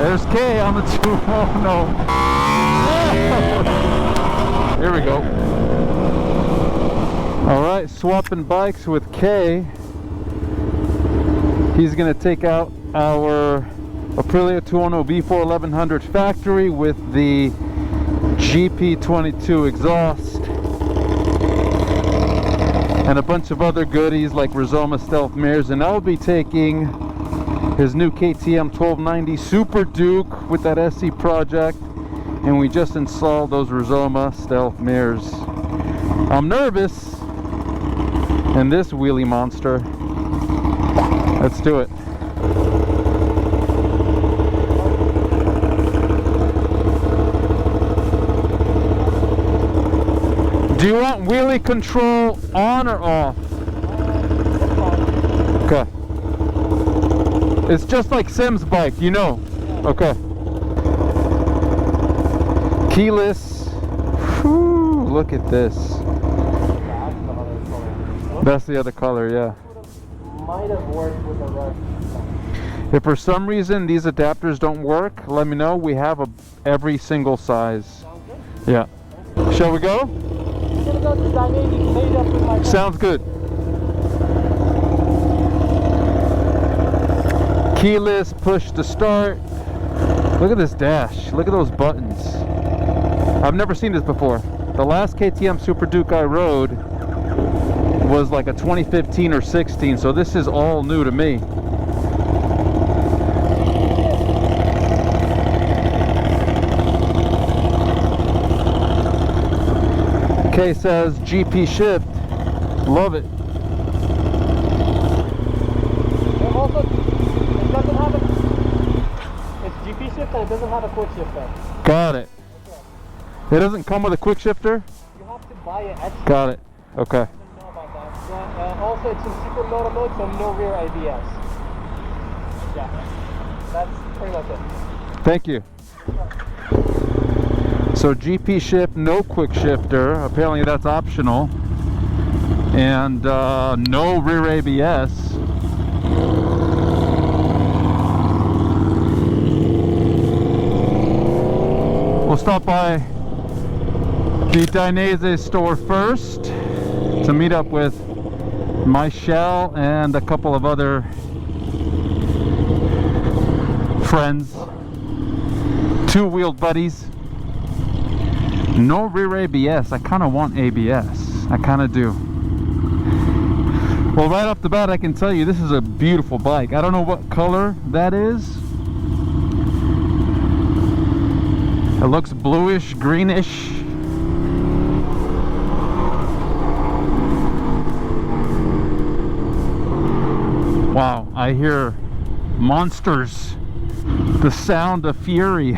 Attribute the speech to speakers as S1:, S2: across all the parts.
S1: There's K on the Tuono. Here we go. Alright, swapping bikes with K. He's going to take out our Aprilia Tuono V4 1100 factory with the GP22 exhaust and a bunch of other goodies like Rizoma stealth mirrors, and I'll be taking his new KTM 1290 Super Duke with that SC project, and we just installed those Rizoma stealth mirrors. I'm nervous in this wheelie monster. Let's do it. Do you want wheelie control on or off? Okay. It's just like Sim's bike, you know. Okay. Keyless. Whew, look at this. That's the other color, yeah.
S2: Might have worked with the rest.
S1: If for some reason these adapters don't work, let me know. We have every single size.
S2: Sounds good.
S1: Yeah. Shall we go?
S2: I'm gonna go to Dainese. You can meet up with my
S1: Sounds good. Keyless, push to start. Look at this dash. Look at those buttons. I've never seen this before. The last KTM Super Duke I rode was like a 2015 or 16, so this is all new to me. K says GP shift. Love it.
S2: Also, it doesn't have a... It's GP shift and it doesn't have a quick shifter.
S1: Got it. It doesn't come with a quick shifter?
S2: You have to buy it extra.
S1: Got it. Okay.
S2: I didn't know about that. Yeah, also, it's in super motor mode, so no rear ABS. Yeah, that's pretty much it.
S1: Thank you. So GP shift, no quick shifter. Apparently that's optional. And no rear ABS. We'll stop by the Dainese store first to meet up with Michelle and a couple of other friends, two-wheeled buddies. No rear ABS. I kind of want ABS. I kind of do. Well, right off the bat I can tell you this is a beautiful bike. I don't know what color that is. It looks bluish, greenish. Wow, I hear monsters. The sound of fury.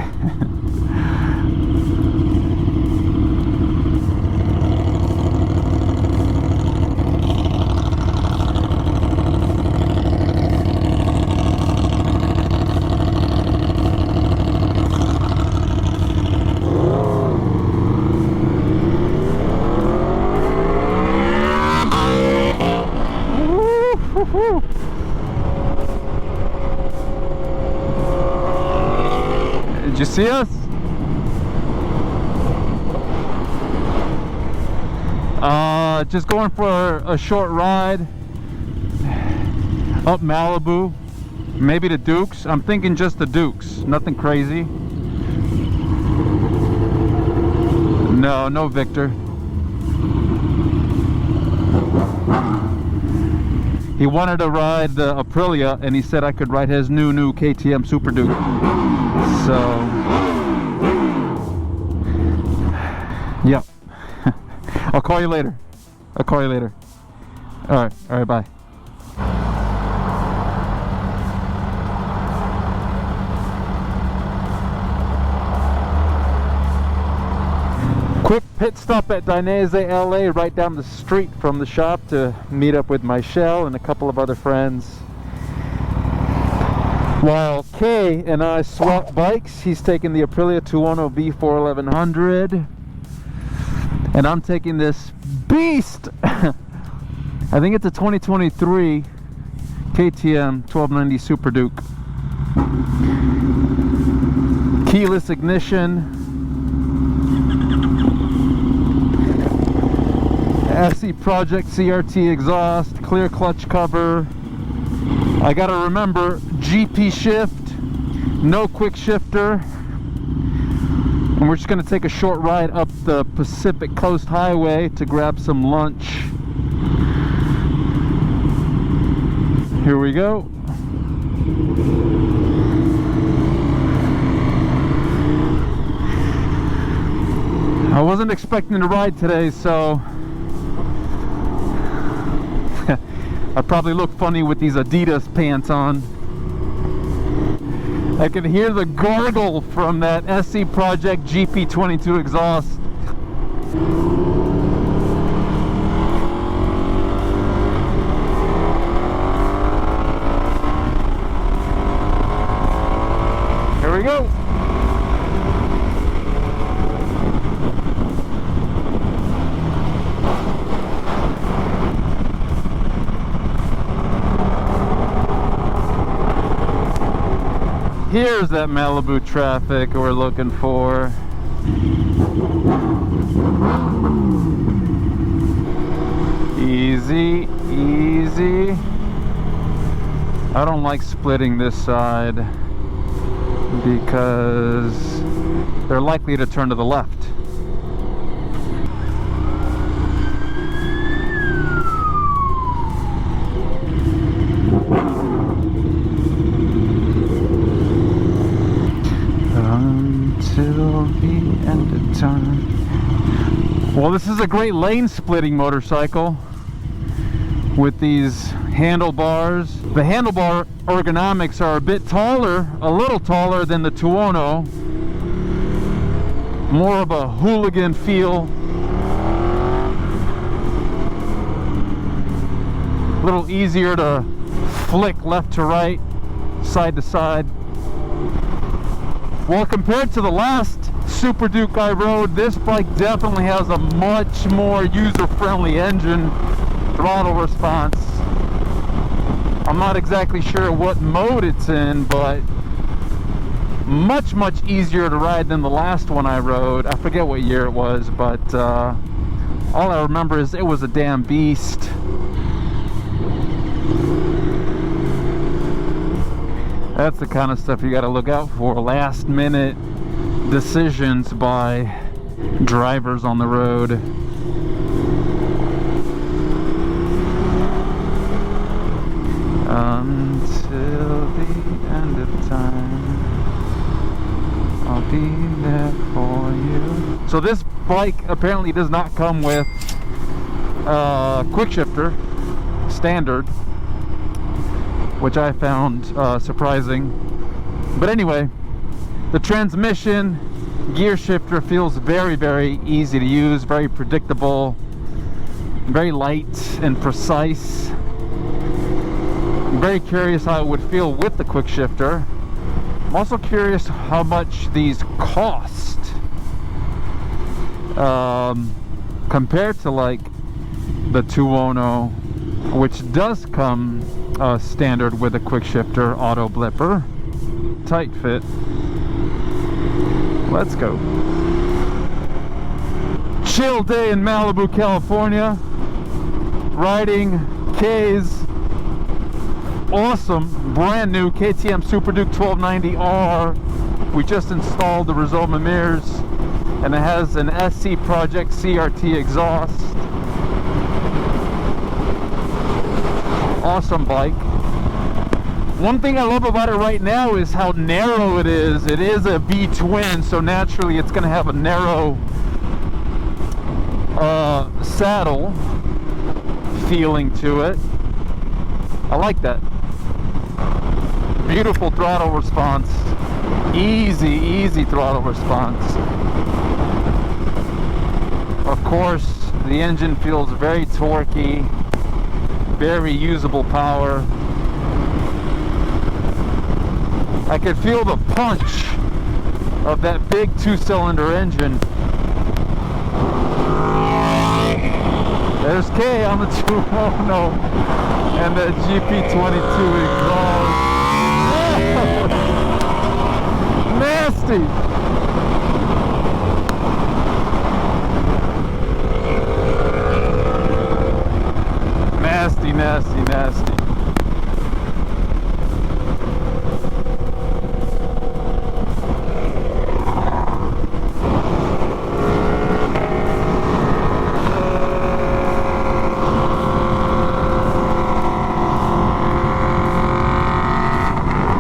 S1: Did you see us? Just going for a short ride up Malibu, maybe the Dukes. I'm thinking just the Dukes, nothing crazy. No Victor. He wanted to ride the Aprilia, and he said I could ride his new KTM Super Duke. So, yep. I'll call you later. All right, bye. Quick pit stop at Dainese LA, right down the street from the shop, to meet up with Michelle and a couple of other friends. While Kay and I swap bikes, he's taking the Aprilia Tuono V4 1100, and I'm taking this beast. I think it's a 2023 KTM 1290 Super Duke. keyless ignition, SE Project CRT exhaust, clear clutch cover. I gotta remember, GP shift, no quick shifter. And we're just gonna take a short ride up the Pacific Coast Highway to grab some lunch. Here we go. I wasn't expecting to ride today, so I probably look funny with these Adidas pants on. I can hear the gargle from that SE Project GP22 exhaust. Here we go. Here's that Malibu traffic we're looking for. Easy, easy. I don't like splitting this side because they're likely to turn to the left. Until the end of time. Well, this is a great lane splitting motorcycle with these handlebars. The handlebar ergonomics are a bit taller, a little taller than the Tuono. More of a hooligan feel. A little easier to flick left to right, side to side. Well, compared to the last Super Duke I rode, this bike definitely has a much more user-friendly engine, throttle response. I'm not exactly sure what mode it's in, but much easier to ride than the last one I rode. I forget what year it was, but all I remember is it was a damn beast. That's the kind of stuff you got to look out for. Last minute decisions by drivers on the road. Until the end of time, I'll be there for you. So this bike apparently does not come with quick shifter standard, which I found surprising. But anyway, the transmission, gear shifter feels very easy to use, very predictable, very light and precise. I'm very curious how it would feel with the quick shifter. I'm also curious how much these cost compared to like the Tuono, which does come standard with a quick shifter auto blipper. Tight fit. Let's go. Chill day in Malibu, California. Riding K's awesome brand new KTM Super Duke 1290R. We just installed the Rizoma mirrors, and it has an SE Project CRT exhaust. Awesome bike. One thing I love about it right now is how narrow it is. It is a V-twin, so naturally it's going to have a narrow saddle feeling to it. I like that. Beautiful throttle response. Easy throttle response. Of course, the engine feels very torquey, very usable power. I could feel the punch of that big two-cylinder engine. There's K on the Tuono and the GP22 exhaust. Nasty! nasty. Nasty, nasty, nasty.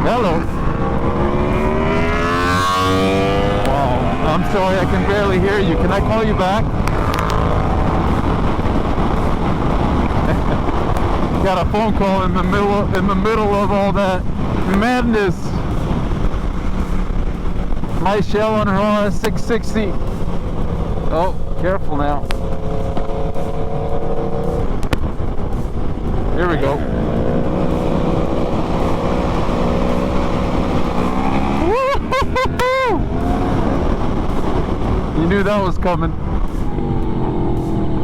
S1: Hello. Wow, I'm sorry, I can barely hear you. Can I call you back? Got a phone call in the middle of all that madness. My shell on her RS 660. Oh, careful now. Here we go. You knew that was coming.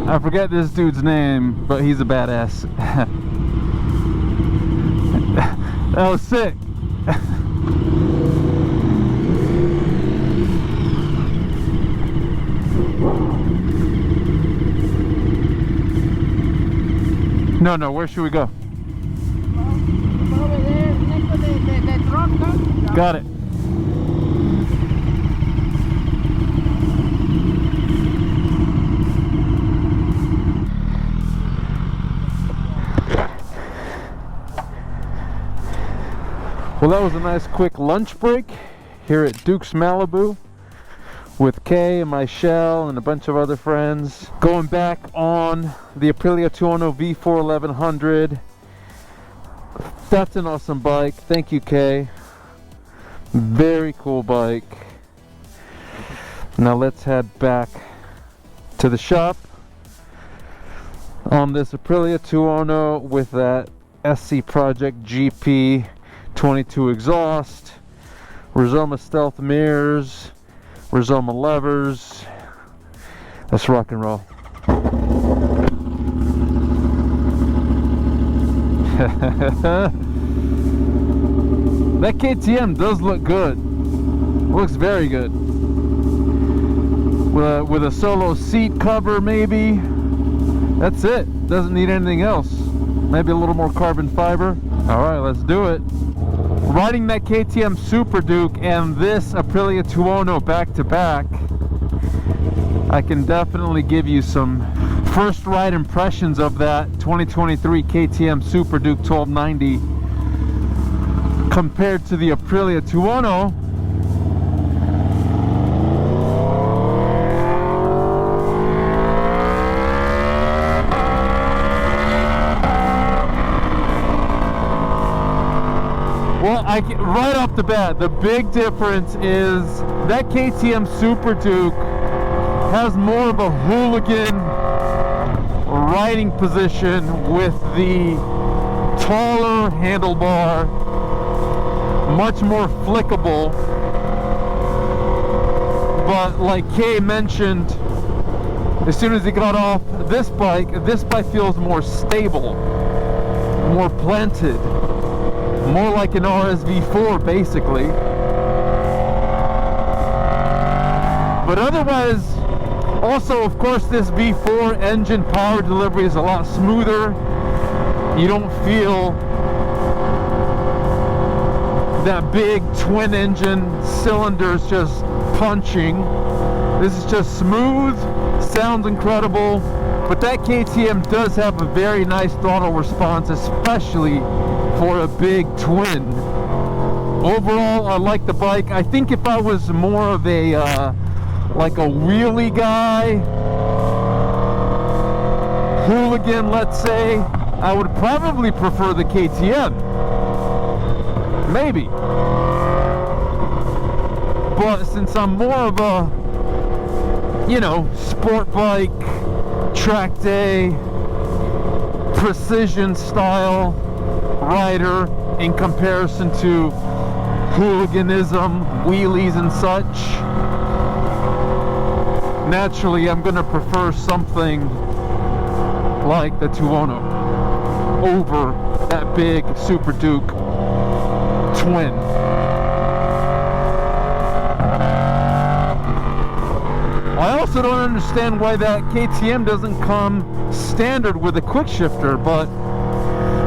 S1: I forget this dude's name, but he's a badass. That was sick. No, where should we go?
S3: Over there, next to the truck.
S1: Got it. Well, that was a nice quick lunch break here at Duke's Malibu with Kay and my shell and a bunch of other friends. Going back on the Aprilia Tuono V4 1100. That's an awesome bike. Thank you, Kay. Very cool bike. Now let's head back to the shop on this Aprilia Tuono with that SC Project GP 22 exhaust, Rizoma stealth mirrors, Rizoma levers. Let's rock and roll. That KTM does look good. Looks very good. With a solo seat cover maybe. That's it. Doesn't need anything else. Maybe a little more carbon fiber. Alright, let's do it. Riding that KTM Super Duke and this Aprilia Tuono back to back, I can definitely give you some first ride impressions of that 2023 KTM Super Duke 1290 compared to the Aprilia Tuono. Well, right off the bat, the big difference is that KTM Super Duke has more of a hooligan riding position with the taller handlebar, much more flickable. But like Kay mentioned, as soon as he got off this bike feels more stable, more planted. More like an RSV4 basically. But otherwise, also of course this V4 engine power delivery is a lot smoother. You don't feel that big twin engine cylinders just punching. This is just smooth, sounds incredible. But that KTM does have a very nice throttle response, especially for a big twin. Overall, I like the bike. I think if I was more of a like a wheelie guy, hooligan, let's say, I would probably prefer the KTM. Maybe. But since I'm more of a, you know, sport bike, track day, precision style rider in comparison to hooliganism, wheelies and such, naturally I'm gonna prefer something like the Tuono over that big Super Duke twin. I also don't understand why that KTM doesn't come standard with a quick shifter, but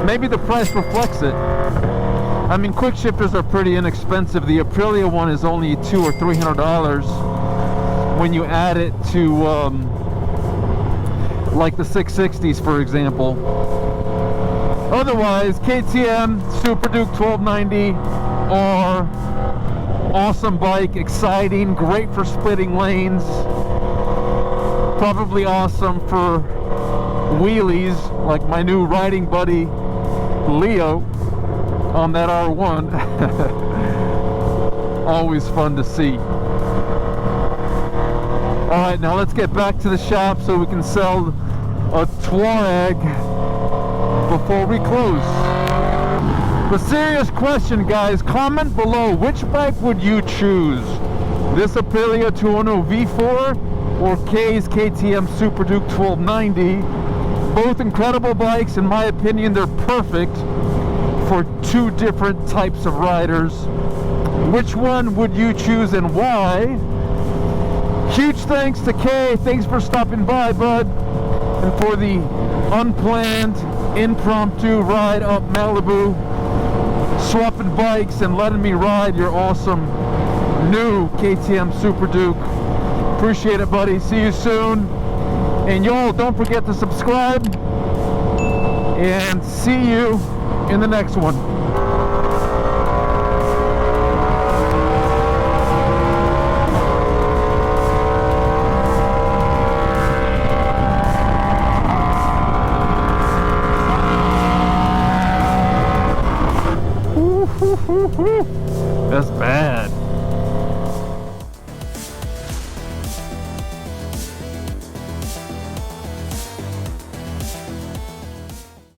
S1: maybe the price reflects it. I mean, quick shifters are pretty inexpensive. The Aprilia one is only $200 or $300 when you add it to like the 660s, for example. Otherwise, KTM Super Duke 1290 R, awesome bike, exciting, great for splitting lanes, probably awesome for wheelies like my new riding buddy Leo on that R1. Always fun to see. Alright, now let's get back to the shop so we can sell a Tuareg before we close. The serious question, guys, comment below, which bike would you choose? This Aprilia Tuono V4 or Kay's KTM Super Duke 1290? Both incredible bikes. In my opinion, they're perfect for two different types of riders. Which one would you choose and why? Huge thanks to Kay. Thanks for stopping by, bud. And for the unplanned, impromptu ride up Malibu, swapping bikes and letting me ride your awesome new KTM Super Duke. Appreciate it, buddy. See you soon. And y'all, don't forget to subscribe. And see you in the next one. That's bad.